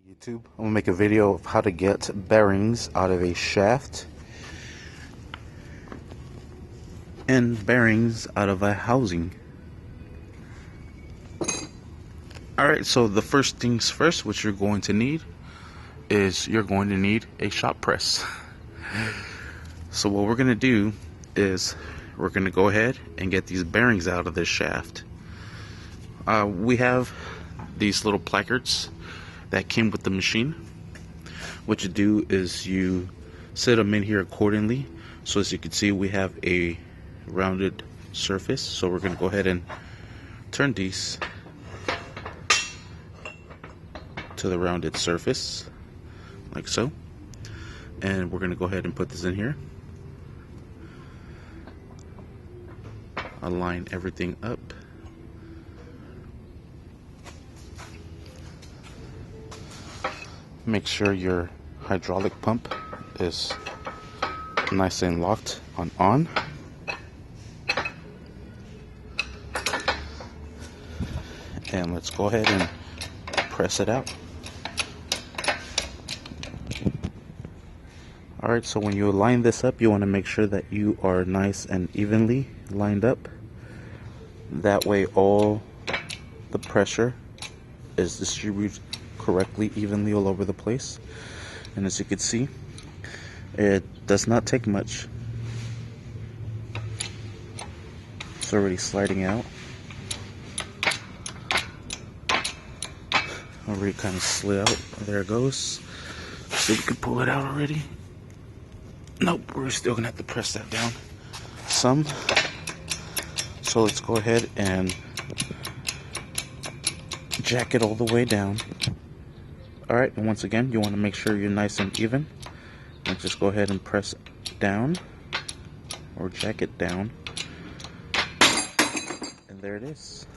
YouTube, I'm gonna make a video of how to get bearings out of a shaft and bearings out of a housing. Alright, so the first things first, what you're going to need is you're going to need a shop press. So what we're gonna do is we're gonna go ahead and get these bearings out of this shaft. We have these little placards that came with the machine. What you do is you set them in here accordingly. So as you can see, we have a rounded surface, so we're going to go ahead and turn these to the rounded surface like so, and we're going to go ahead and put this in here, align everything up. Make sure your hydraulic pump is nice and locked on. And let's go ahead and press it out. Alright, so when you line this up, you want to make sure that you are nice and evenly lined up. That way all the pressure is distributed correctly, evenly all over the place. And as you can see, it does not take much. It's already sliding out. Already kind of slid out. There it goes. So we can pull it out already. Nope, we're still gonna have to press that down some. So let's go ahead and jack it all the way down. Alright, and once again, you want to make sure you're nice and even. And just go ahead and press down, or jack it down. And there it is.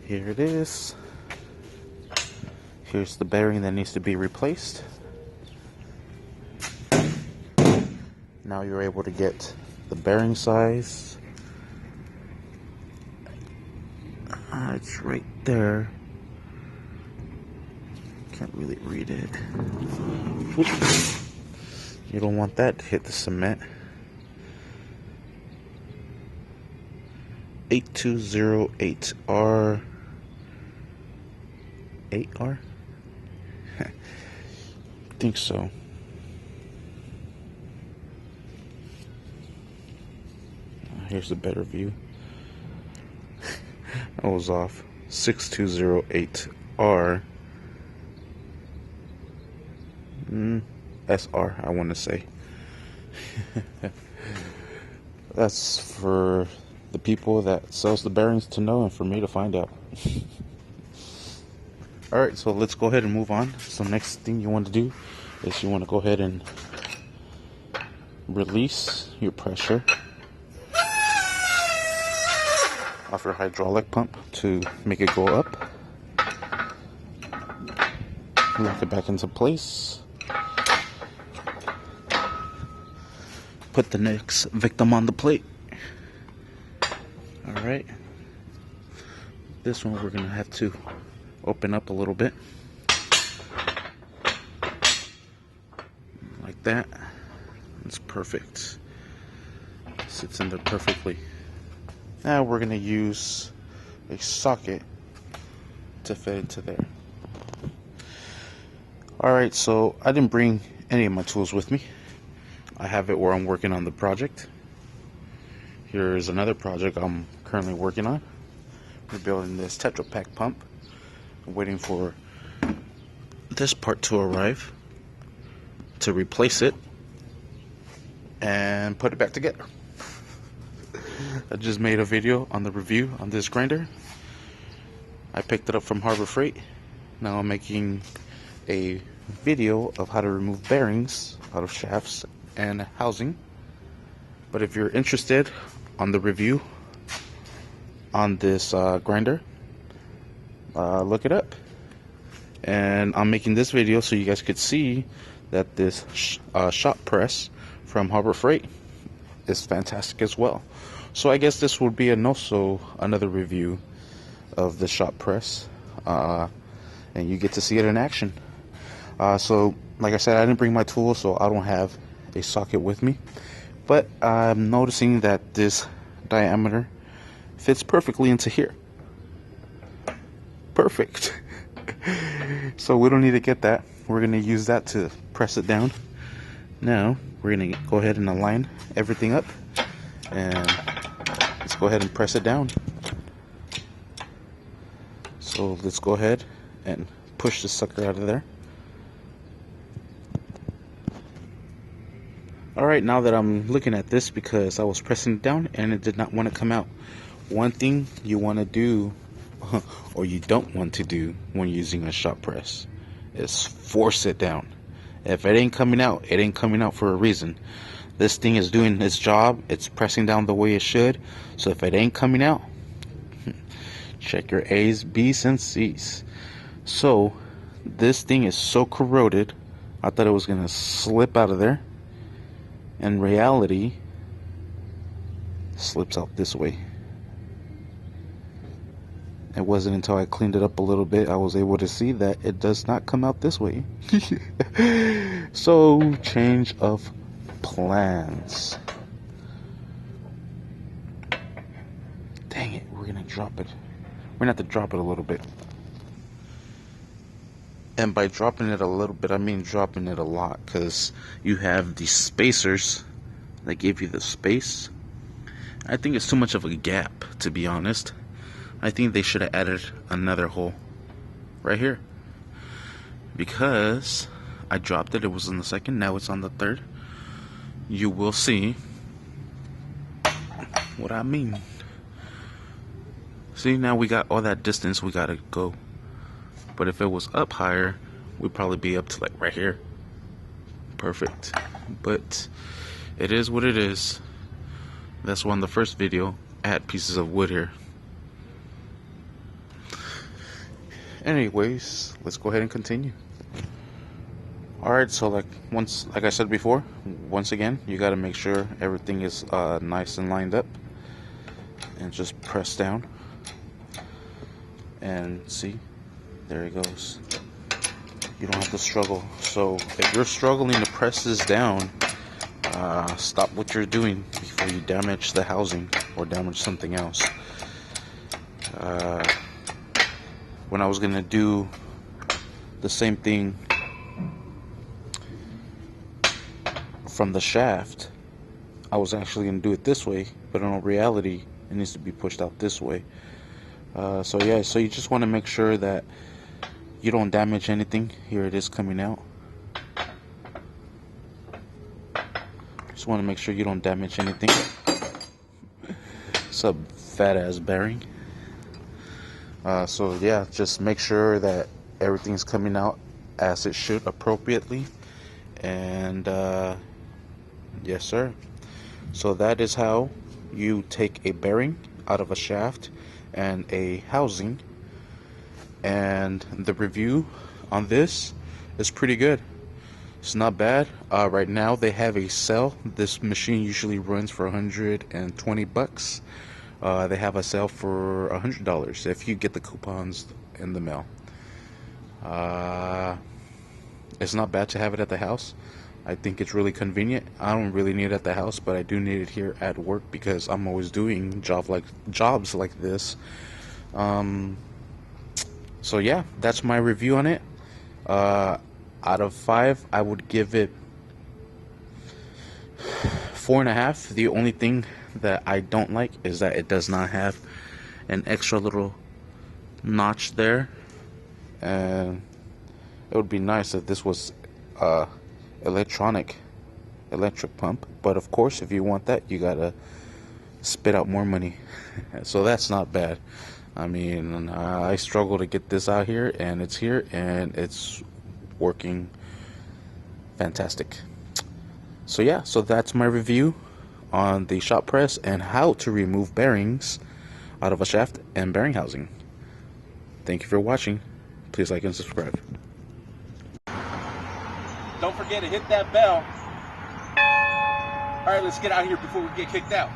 Here it is. Here's the bearing that needs to be replaced. Now you're able to get the bearing size. It's right there. Can't really read it. You don't want that to hit the cement. 8208R. 8R? I think so. Here's a better view. I was off. 6208R. SR, I want to say. That's for the people that sells the bearings to know, and for me to find out. Alright, so let's go ahead and move on. So next thing you want to do is you want to go ahead and release your pressure off your hydraulic pump to make it go up. Lock it back into place. Put the next victim on the plate. Alright. This one we're going to have to open up a little bit. Like that. It's perfect. Sits in there perfectly. Now we're going to use a socket to fit into there. Alright, so I didn't bring any of my tools with me. I have it where I'm working on the project. Here's another project I'm currently working on. We're building this Tetra Pak pump. I'm waiting for this part to arrive to replace it and put it back together. I just made a video on the review on this grinder. I picked it up from Harbor Freight. Now I'm making a video of how to remove bearings out of shafts and housing. But if you're interested on the review on this grinder, look it up. And I'm making this video so you guys could see that this shop press from Harbor Freight is fantastic as well. So I guess this would be another review of the shop press. and you get to see it in action. So like I said, I didn't bring my tools, so I don't have a socket with me, but I'm noticing that this diameter fits perfectly into here. Perfect. So we don't need to get that. We're going to use that to press it down. Now we're going to go ahead and align everything up, and let's go ahead and press it down. So let's go ahead and push the sucker out of there. Alright, now that I'm looking at this, because I was pressing it down and it did not want to come out. One thing you want to do, or you don't want to do when using a shop press, is force it down. If it ain't coming out, it ain't coming out for a reason. This thing is doing its job. It's pressing down the way it should. So if it ain't coming out, check your A's, B's, and C's. So this thing is so corroded, I thought it was gonna slip out of there. In reality, it slips out this way. It wasn't until I cleaned it up a little bit I was able to see that it does not come out this way. So change of plans. Dang it, we're gonna drop it. We're gonna have to drop it a little bit. And by dropping it a little bit, I mean dropping it a lot, because you have these spacers that give you the space. I think it's too much of a gap, to be honest. I think they should have added another hole right here, because I dropped it. It was on the second, now it's on the third. You will see what I mean. See, now we got all that distance we gotta go. But if it was up higher, we'd probably be up to like right here. Perfect. But it is what it is. That's why in the first video I had pieces of wood here. Anyways, let's go ahead and continue. Alright, so like I said before, once again, you gotta make sure everything is nice and lined up. And just press down. And see, there it goes. You don't have to struggle. So if you're struggling to press this down, stop what you're doing before you damage the housing or damage something else. When I was gonna do the same thing from the shaft, I was actually gonna do it this way, but in reality it needs to be pushed out this way. So yeah, so you just want to make sure that you don't damage anything. Here it is coming out. Just want to make sure you don't damage anything. It's a fat ass bearing. So yeah, just make sure that everything's coming out as it should appropriately. And yes sir. So that is how you take a bearing out of a shaft and a housing. And the review on this is pretty good. It's not bad. Right now they have a sale. This machine usually runs for $120. They have a sale for $100 if you get the coupons in the mail. It's not bad to have it at the house. I think it's really convenient. I don't really need it at the house, but I do need it here at work because I'm always doing jobs like this. So yeah, that's my review on it. Out of 5, I would give it 4.5. The only thing that I don't like is that it does not have an extra little notch there. And it would be nice if this was electric pump, but of course if you want that, you gotta spit out more money. So that's not bad. I mean, I struggle to get this out here, and it's here, and it's working fantastic. So yeah, so that's my review on the shop press and how to remove bearings out of a shaft and bearing housing. Thank you for watching. Please like and subscribe. Don't forget to hit that bell. All right, let's get out of here before we get kicked out.